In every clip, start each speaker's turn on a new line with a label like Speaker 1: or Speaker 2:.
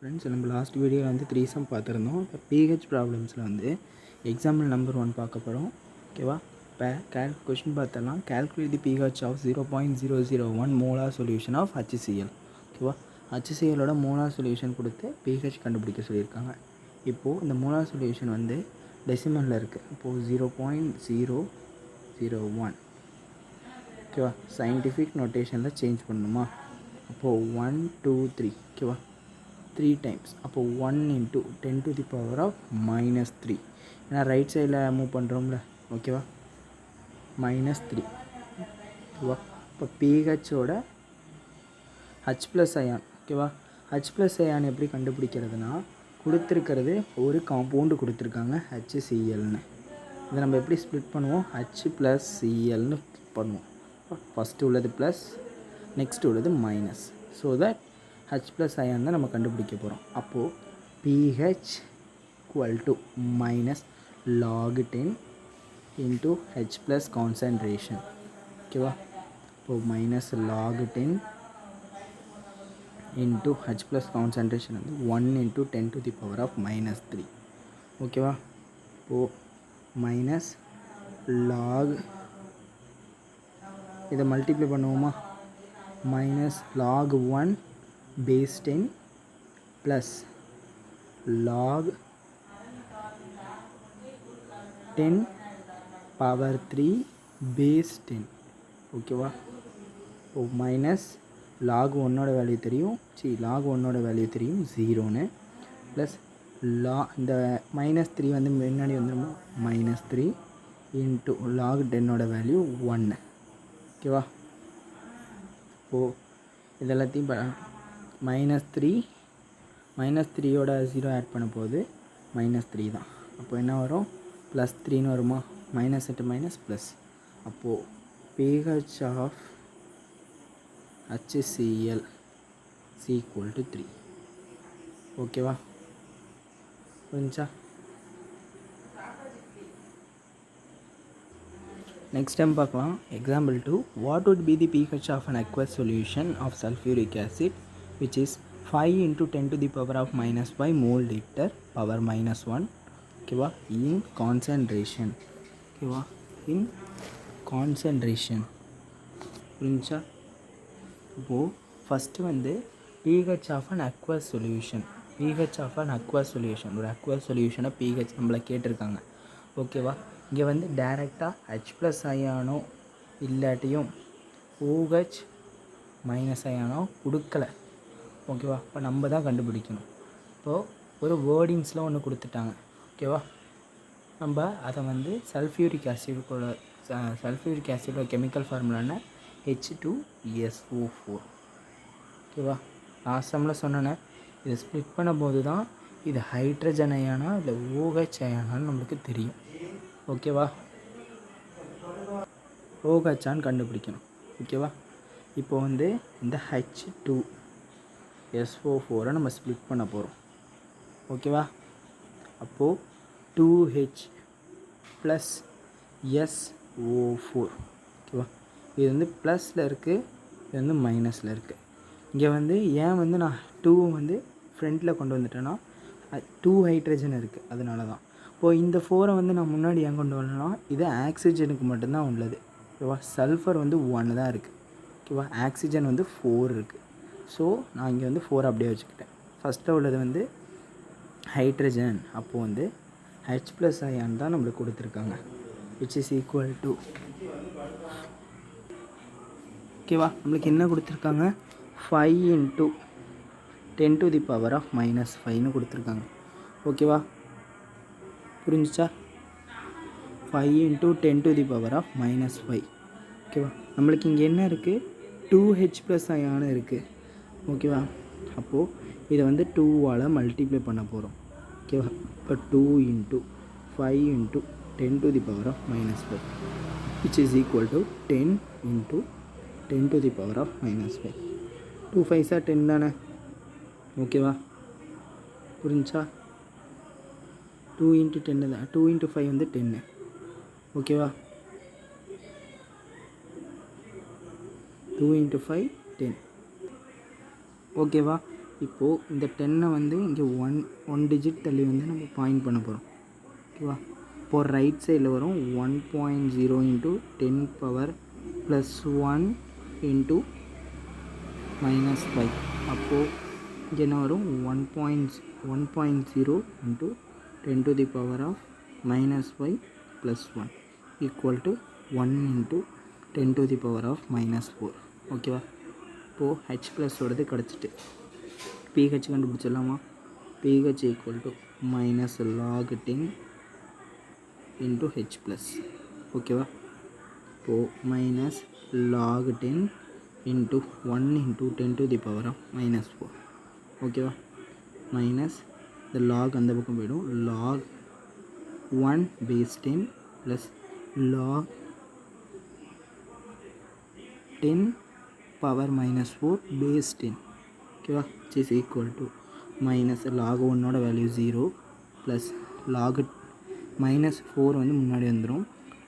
Speaker 1: Friends, நம்ம last வீடியோவில் வந்து 3 சம் பார்த்துருந்தோம். இப்போ பிஹெச் ப்ராப்ளம்ஸில் வந்து எக்ஸாம்பிள் நம்பர் 1 பார்க்க போகிறோம். ஓகேவா? இப்போ கொஷின் பார்த்தலாம். Calculate the pH of 0.001 molar solution of HCl. ஓகேவா? HClோட மோலார் சொல்யூஷன் கொடுத்து பிஹெச் கண்டுபிடிக்க சொல்லியிருக்காங்க. இப்போது இந்த மோலார் சொல்யூஷன் வந்து டெசிமலில் இருக்குது. இப்போது 0.001. ஓகேவா? சயின்டிஃபிக் நோட்டேஷனில் சேஞ்ச் பண்ணணுமா? அப்போது 1 2 3. ஓகேவா? 3 டைம்ஸ். அப்போ 1 into 10 to the power of -3. ஏன்னா ரைட் சைடில் மூவ் பண்ணுறோம்ல. ஓகேவா? -3. ஓகேவா? இப்போ பிஹெச்சோட H ப்ளஸ் அயான். ஓகேவா? H ப்ளஸ் அயான் எப்படி கண்டுபிடிக்கிறதுனா, கொடுத்துருக்கிறது ஒரு காம்பவுண்டு கொடுத்துருக்காங்க HClன்னு. இதை நம்ம எப்படி ஸ்ப்ளிட் பண்ணுவோம்? H ப்ளஸ் Clன்னு பண்ணுவோம். ஃபஸ்ட்டு உள்ளது ப்ளஸ், நெக்ஸ்ட் உள்ளது minus. So that H plus ion தான் நம்ம கண்டுபிடிக்க போகிறோம். அப்போது pH equal to minus log 10 into H plus concentration. ஓகேவா? இப்போது minus log 10 into H plus concentration வந்து 1 into 10 to the power of -3. ஓகேவா? இப்போது மைனஸ் log, இதை மல்டிப்ளை பண்ணுவோமா? Minus log 1 base 10 plus log 10 power 3 base 10. ஓகேவா? ஓ மைனஸ் log 1ஓட வேல்யூ தெரியும், log 1ஓட வேல்யூ தெரியும் 0ன்னு, ப்ளஸ் இந்த -3 வந்து முன்னாடி வந்துடுமா? -3 இன்ட்டு log 10ஓட வேல்யூ 1. ஓகேவா? ஓ இதெல்லாத்தையும் -3யோட 0 ஆட் பண்ண போது -3 தான். அப்போ என்ன வரும்? +3ன்னு வருமா? Minus into minus plus. அப்போது pH ஆஃப் HCl = 3. ஓகேவா? புரிஞ்சா? நெக்ஸ்ட் டைம் பார்க்கலாம். Example 2. What would be the pH of an aqueous solution of sulfuric acid which is 5 into 10 to the power of -5 mole liter power -1. ஓகேவா? in concentration. ஓகேவா? in concentration. புரிஞ்சா? இப்போது first வந்து pH of an aqueous solution. pH of an aqueous solution, ஒரு aqueous solution pH நம்மளை கேட்டிருக்காங்க. ஓகேவா? இங்கே வந்து டைரெக்டாக H ப்ளஸ் அயானோ இல்லாட்டியும் OH மைனஸ் அயானோ கொடுக்கல. ஓகேவா? இப்போ நம்ம தான் கண்டுபிடிக்கணும். இப்போது ஒரு வேர்டிங்ஸில் ஒன்று கொடுத்துட்டாங்க. ஓகேவா? நம்ம அதை வந்து சல்ஃபியூரிக் ஆசிடோட கெமிக்கல் ஃபார்முலான H2SO4. ஓகேவா? லாஸ்ட் டைமில் சொன்னேன்னே, இதை ஸ்ப்ளிட் பண்ணும்போது தான் இது ஹைட்ரஜன் அயானா இல்லை OH அயானான்னு நம்மளுக்கு தெரியும். ஓகேவா? OHஆன்னு கண்டுபிடிக்கணும். ஓகேவா? இப்போ வந்து இந்த H2SO4 நம்ம ஸ்ப்ளிட் பண்ண போகிறோம். ஓகேவா? அப்போது 2H ப்ளஸ் SO4. ஓகேவா? இது வந்து ப்ளஸில் இருக்குது, இது வந்து மைனஸில் இருக்குது. இங்கே வந்து ஏன் வந்து நான் 2 வந்து ஃப்ரண்ட்டில் கொண்டு வந்துட்டேன்னா 2 ஹைட்ரஜன் இருக்குது, அதனால தான். இப்போது இந்த 4 வந்து நான் முன்னாடி ஏன் கொண்டு வரலாம்? இது ஆக்சிஜனுக்கு மட்டும்தான் உள்ளது. ஓகேவா? சல்ஃபர் வந்து 1 தான் இருக்குது. ஓகேவா? ஆக்சிஜன் வந்து 4 இருக்குது. ஸோ நான் இங்கே வந்து 4 அப்படியே வச்சுக்கிட்டேன். ஃபஸ்ட்டில் உள்ளது வந்து ஹைட்ரஜன். அப்போது வந்து H ப்ளஸ் அயான் தான் நம்மளுக்கு கொடுத்துருக்காங்க, which is equal to. ஓகேவா? நம்மளுக்கு என்ன கொடுத்துருக்காங்க? 5 into 10 to the power of -5ன்னு கொடுத்துருக்காங்க. ஓகேவா? புரிஞ்சிச்சா? 5 into 10 to the power of -5. ஓகேவா? நம்மளுக்கு இங்கே என்ன இருக்குது? 2H ப்ளஸ் அயான் இருக்குது. ஓகேவா? அப்போது இதை வந்து 2ஆல் மல்டிப்ளை பண்ண போகிறோம். ஓகேவா? இப்போ 2 into 5 into 10 to the power of -5, which is equal to 10 into 10 to the power of -5. 2 5s 10 தானே? ஓகேவா? புரிஞ்சா? 2 into 10 தான். 2 into 5 வந்து 10. ஓகேவா? 2 into 5 10. ஓகேவா? இப்போது இந்த 10 வந்து இங்கே ஒன் டிஜிட் தள்ளி வந்து நம்ம பாயிண்ட் பண்ண போகிறோம். ஓகேவா? இப்போது ரைட் சைடில் வரும் 1.0 இன்ட்டு 10 பவர் ப்ளஸ் 1 இன்ட்டு -5. அப்போது இங்கே என்ன வரும் 1.0 into 10 to the power of -5 plus 1 equal to 1 into 10 to the power of -4. ஓகேவா? இப்போது ஹெச் ப்ளஸோடது கிடச்சிட்டு பிஹெச் கண்டுபிடிச்சிடலாமா? PH equal to minus log 10 into H plus. ஓகேவா? இப்போது minus log 10 into 1 into 10 to the power of -4. ஓகேவா? Minus இந்த lock அந்த பக்கம் போயிடும். Log 1 base 10 plus log 10 power -4 base 10. ஓகேவா? which is equal to minus log 1ஓட வேல்யூ 0 ப்ளஸ் லாக் -4 வந்து முன்னாடி வந்துடும்.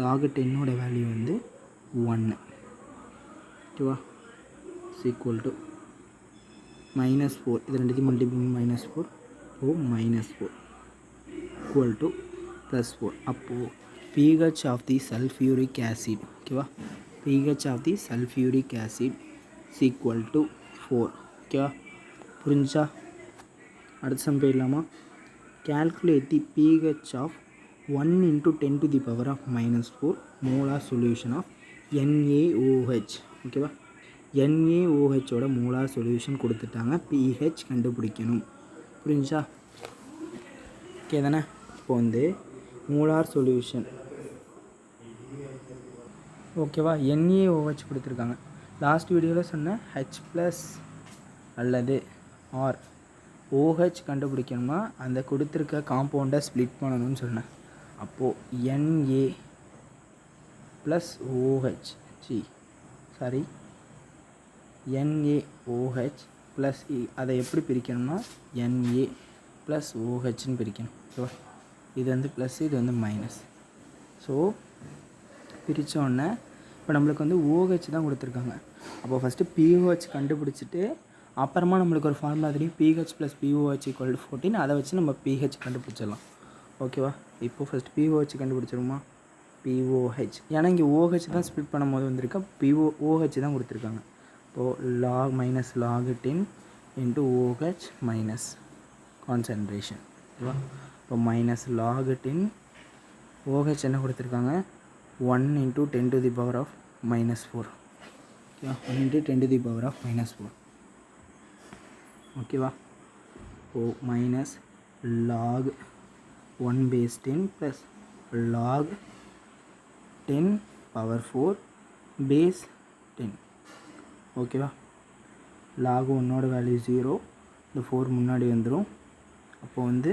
Speaker 1: லாக் 10ஓட வேல்யூ வந்து 1. ஓகேவா? Is equal to -4. இது ரெண்டுத்தையும் மல்டிபிள் -4 ஓ -4 ஈக்குவல் டு +4. அப்போது pH of the sulfuric acid. ஓகேவா? pH of the sulfuric acid is equal to 4. ஓகேவா? புரிஞ்சா? அடுத்த சம் போயிடலாமா? calculate the pH of 1 into 10 to the power of -4 molar solution of NaOH. ஓகேவா? NaOHோட molar solution கொடுத்துட்டாங்க. pH கண்டுபிடிக்கணும். புரிஞ்சா? ஓகே தானே? இப்போ வந்து மோலார் சொல்யூஷன் ஓகேவா? NaOH கொடுத்துருக்காங்க. லாஸ்ட் வீடியோவில் சொன்னேன் H ப்ளஸ் அல்லது ஆர் OH கண்டுபிடிக்கணும்னா அந்த கொடுத்துருக்க காம்பவுண்டை ஸ்ப்ளிட் பண்ணணும்னு சொன்னேன். அப்போது Na plus OH NaOH plus அதை எப்படி பிரிக்கணும்னா Na ப்ளஸ் OHன்னு பிரிக்கணும். ஓகேவா? இது வந்து ப்ளஸ், இது வந்து மைனஸ். ஸோ பிரித்தோடனே இப்போ நம்மளுக்கு வந்து OH தான் கொடுத்துருக்காங்க. அப்போ ஃபஸ்ட்டு pOH கண்டுபிடிச்சிட்டு அப்புறமா நம்மளுக்கு ஒரு ஃபார்முலா தெரியும், pH plus pOH equal to 14. அதை வச்சு நம்ம pH கண்டுபிடிச்சிடலாம். ஓகேவா? இப்போது ஃபஸ்ட் pOH கண்டுபிடிச்சிருமா? pOH ஏன்னா இங்கே OH தான் ஸ்ப்ளிட் பண்ணும் போது வந்திருக்கா, OH தான் கொடுத்துருக்காங்க. இப்போது log minus log 10 into OH minus concentration. ஓகேவா? இப்போ மைனஸ் லாக் 10 OH என்ன கொடுத்துருக்காங்க 1 into 10 to the power of -4. ஓகேவா? 1 into 10 to the power of -4. ஓகேவா? ஓ minus log 1 base 10 plus log 10 power 4 base 10. ஓகேவா? லாக் 1ஓட வேல்யூ 0, இந்த 4 முன்னாடி வந்துடும். அப்போது வந்து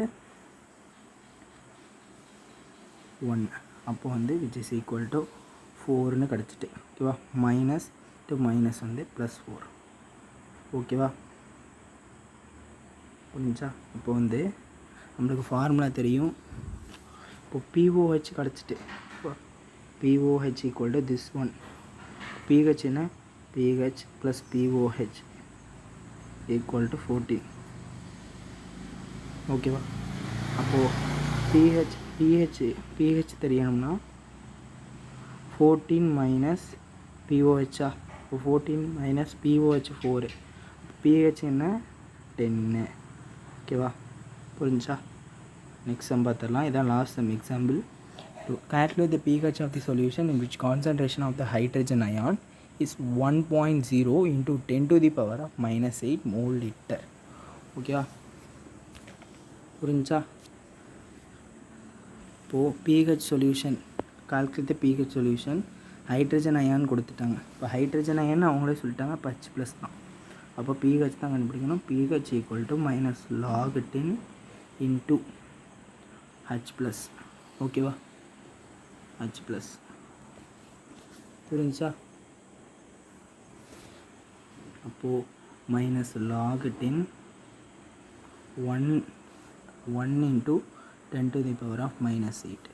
Speaker 1: 1. அப்போது வந்து விச் இஸ் ஈக்குவல் டு 4ன்னு கிடச்சிட்டு. ஓகேவா? மைனஸ் டு மைனஸ் வந்து +4. ஓகேவா? புரிஞ்சா? இப்போ வந்து நம்மளுக்கு ஃபார்முலா தெரியும். இப்போது pOH கிடச்சிட்டு. pOH equal to this one. pH என்ன? pH plus pOH equal to 14. ஓகேவா? அப்போது pH தெரியணும்னா 14 மைனஸ் pOHஆ? இப்போ 14 மைனஸ் pOH 4. pH என்ன? 10. ஓகேவா? புரிஞ்சா? நெக்ஸ்ட் சம் பார்த்துடலாம். இதான் last some example. To calculate the pH of the solution in which concentration of the hydrogen ion is 1.0 into 10 to the power of -8 mole liter. ஓகேவா? புரிஞ்சா? இப்போது pH solution, calculate the pH solution. Hydrogen ion கொடுத்துட்டாங்க. இப்போ hydrogen ion அவங்களே சொல்லிட்டாங்க, இப்போ H plus தான். அப்போ pH தான் கண்டுபிடிக்கணும். pH equal to minus log 10 into H plus. ஓகேவா? H plus. புரிஞ்சா? அப்போது minus log 10 1 into 10 to the power of -8.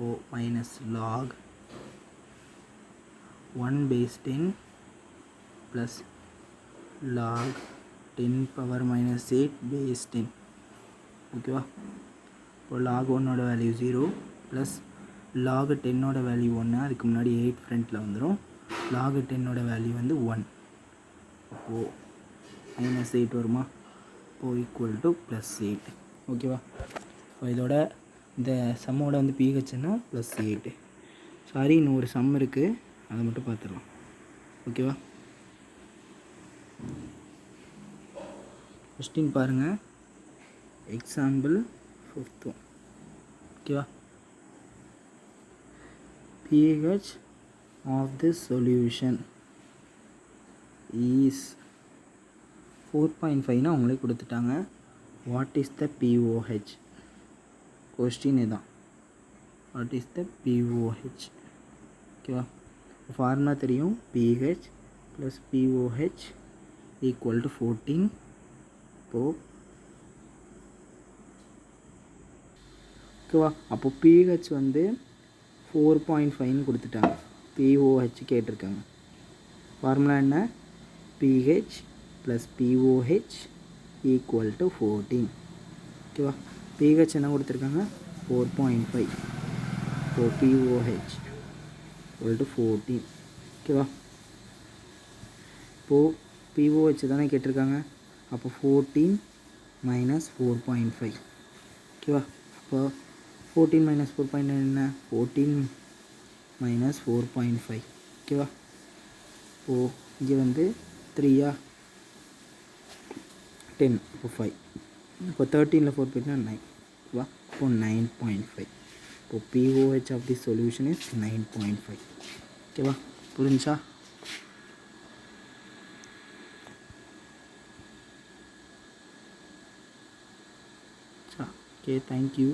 Speaker 1: ஓ minus log 1 base 10 plus log 10 power minus 8 base 10. ஓகேவா? இப்போ log 1ஓட வேல்யூ 0 ப்ளஸ் log 10ஓட வேல்யூ 1. அதுக்கு முன்னாடி 8 ஃப்ரண்ட்டில் வந்துடும். log 10ஓட வேல்யூ வந்து 1. அப்போது மைனஸ் 8 வருமா? இப்போது ஈக்குவல் டு ப்ளஸ் 8. ஓகேவா? இப்போ இதோட இந்த சம்மோட வந்து பிஹெச்னா ப்ளஸ் 8. சாரி, இன்னும் ஒரு சம் இருக்குது, அதை மட்டும் பார்த்துடலாம். ஓகேவா? கொஸ்டின் பாருங்கள். Example 5th one. ஓகேவா? pH of this solution is 4.5 அவங்களே கொடுத்துட்டாங்க. What is the POH? Question இதுதான். What is the POH? ஓகேவா? ஃபார்முலா தெரியும். pH plus POH equal to 14. இப்போது ஓகேவா? அப்போது pH வந்து 4.5ன்னு கொடுத்துட்டாங்க. POH கேட்டிருக்காங்க. ஃபார்முலா என்ன? pH plus POH equal to 14. ஓகேவா? pH என்ன கொடுத்துருக்காங்க? 4.5. இப்போது POH ஈக்குவல் டு 14. ஓகேவா? இப்போது POH தானே கேட்டிருக்காங்க. அப்போ 14 மைனஸ் 4.5. ஓகேவா? அப்போ 14 மைனஸ் 4.5 என்ன? 14 மைனஸ் 4.5. ஓகேவா? இப்போது இங்கே வந்து 3யா 10. இப்போ 5. இப்போ 13ல் 4 போய்ட்டுனா 9. ஓகேவா? இப்போ 9.5. இப்போ POH of the solution is 9.5. ஓகேவா? புரிஞ்சா? Okay, thank you.